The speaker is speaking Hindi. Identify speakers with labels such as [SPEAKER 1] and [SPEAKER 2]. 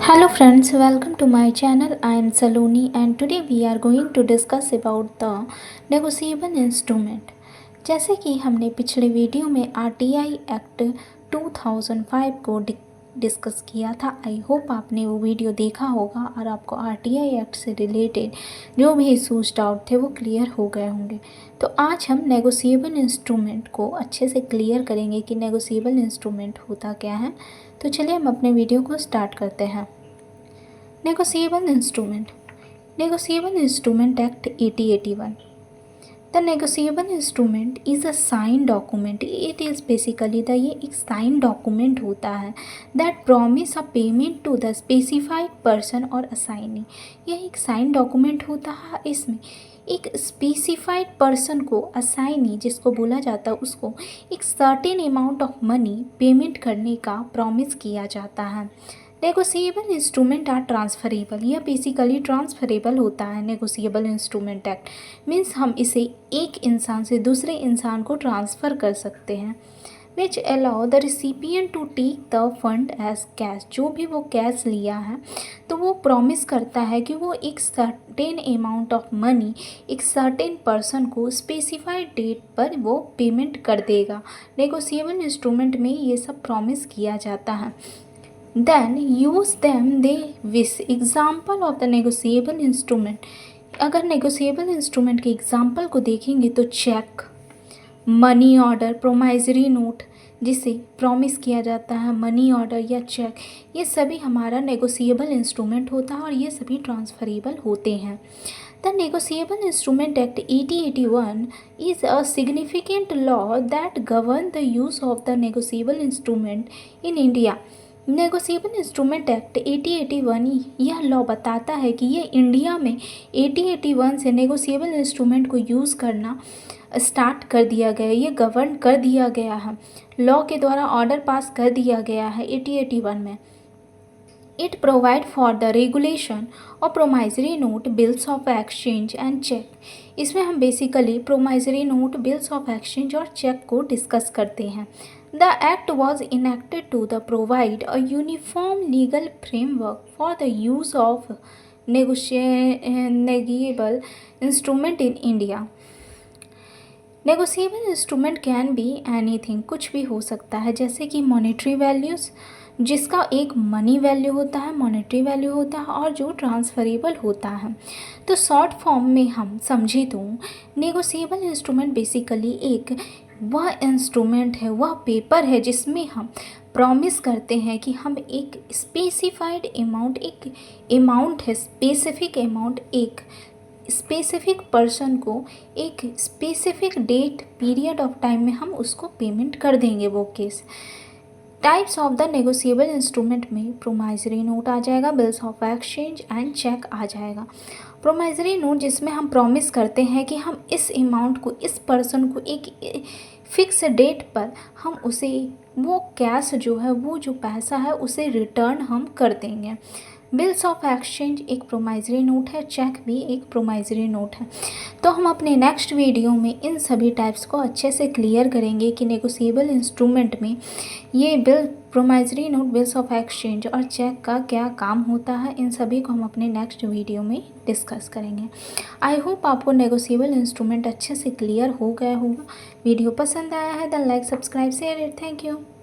[SPEAKER 1] Hello friends, welcome to my channel. I am Saloni and today we are going to discuss about the negotiable instrument. जैसे कि हमने पिछले वीडियो में RTI एक्ट 2005 को डिस्कस किया था। आई होप आपने वो वीडियो देखा होगा और आपको RTI एक्ट से रिलेटेड जो भी इशूज डाउट थे वो क्लियर हो गए होंगे। तो आज हम नेगोशिएबल इंस्ट्रूमेंट को अच्छे से क्लियर करेंगे कि नेगोशिएबल इंस्ट्रूमेंट होता क्या है। तो चलिए हम अपने वीडियो को स्टार्ट करते हैं। Negotiable instrument act 1881। The negotiable instrument is a sign document. It is basically ये एक साइन डॉक्यूमेंट होता है that promise a payment to the specified person और असाइनी। यह एक साइन डॉक्यूमेंट होता है, इसमें एक स्पेसिफाइड पर्सन को असाइनी जिसको बोला जाता है उसको एक certain amount of money payment करने का प्रॉमिस किया जाता है। Negotiable instrument are transferable. यह बेसिकली ट्रांसफरेबल होता है। नेगोशिएबल इंस्ट्रूमेंट एक्ट मीन्स हम इसे एक इंसान से दूसरे इंसान को ट्रांसफ़र कर सकते हैं। Which allow the recipient to take the fund as cash. जो भी वो कैश लिया है तो वो प्रॉमिस करता है कि वो एक सर्टेन अमाउंट ऑफ मनी एक सर्टेन पर्सन को स्पेसिफाइड डेट पर वो पेमेंट कर देगा। नेगोशिएबल इंस्ट्रूमेंट में ये सब प्रॉमिस किया जाता है। Then use them they wish। Example of the negotiable instrument. अगर नेगोशिएबल इंस्ट्रूमेंट के एग्जाम्पल को देखेंगे तो चेक, मनी ऑर्डर, प्रोमाइजरी नोट जिसे प्रॉमिस किया जाता है, मनी ऑर्डर या चेक, ये सभी हमारा नेगोशिएबल इंस्ट्रूमेंट होता है और ये सभी ट्रांसफरेबल होते हैं। The negotiable instrument act 1881 is a significant law that govern the use of the negotiable instrument in India। Negotiable instrument act 1881 यह लॉ बताता है कि ये इंडिया में 1881 से नेगोशिएबल इंस्ट्रूमेंट को यूज़ करना स्टार्ट कर दिया गया, ये गवर्न कर दिया गया है, लॉ के द्वारा ऑर्डर पास कर दिया गया है 1881 में। It provide for the regulation और promissory note, bills of exchange and cheque. इसमें हम basically promissory note, bills of exchange और चेक को डिस्कस करते हैं। The act was enacted to provide a uniform legal framework for the use of negotiable instrument in India। Negotiable instrument can be anything, कुछ भी हो सकता है, जैसे कि मॉनेटरी वैल्यूज़ जिसका एक मनी वैल्यू होता है, मॉनेटरी वैल्यू होता है और जो ट्रांसफरेबल होता है। तो शॉर्ट फॉर्म में हम समझे तो नेगोशिएबल इंस्ट्रूमेंट बेसिकली एक वह इंस्ट्रूमेंट है, वह पेपर है जिसमें हम प्रॉमिस करते हैं कि हम एक स्पेसिफाइड अमाउंट, एक अमाउंट है स्पेसिफिक अमाउंट, एक स्पेसिफिक पर्सन को एक specific date period of time में हम उसको पेमेंट कर देंगे वो case. Types of the negotiable instrument में प्रोमाइजरी नोट आ जाएगा, bills of exchange and cheque आ जाएगा। प्रोमाइजरी नोट जिसमें हम प्रॉमिस करते हैं कि हम इस अमाउंट को, इस पर्सन को एक फिक्स डेट पर हम उसे वो कैश जो है, वो जो पैसा है उसे रिटर्न हम कर देंगे। बिल्स ऑफ एक्सचेंज एक प्रोमाइजरी नोट है, चेक भी एक प्रोमाइजरी नोट है। तो हम अपने नेक्स्ट वीडियो में इन सभी टाइप्स को अच्छे से क्लियर करेंगे कि नेगोशिएबल इंस्ट्रूमेंट में ये bill, promissory note, bills of exchange और चेक का क्या काम होता है। इन सभी को हम अपने नेक्स्ट वीडियो में डिस्कस करेंगे। आई होप आपको नेगोशिएबल इंस्ट्रूमेंट अच्छे से क्लियर हो गया होगा। वीडियो पसंद आया है तो like, subscribe, share it. Thank you.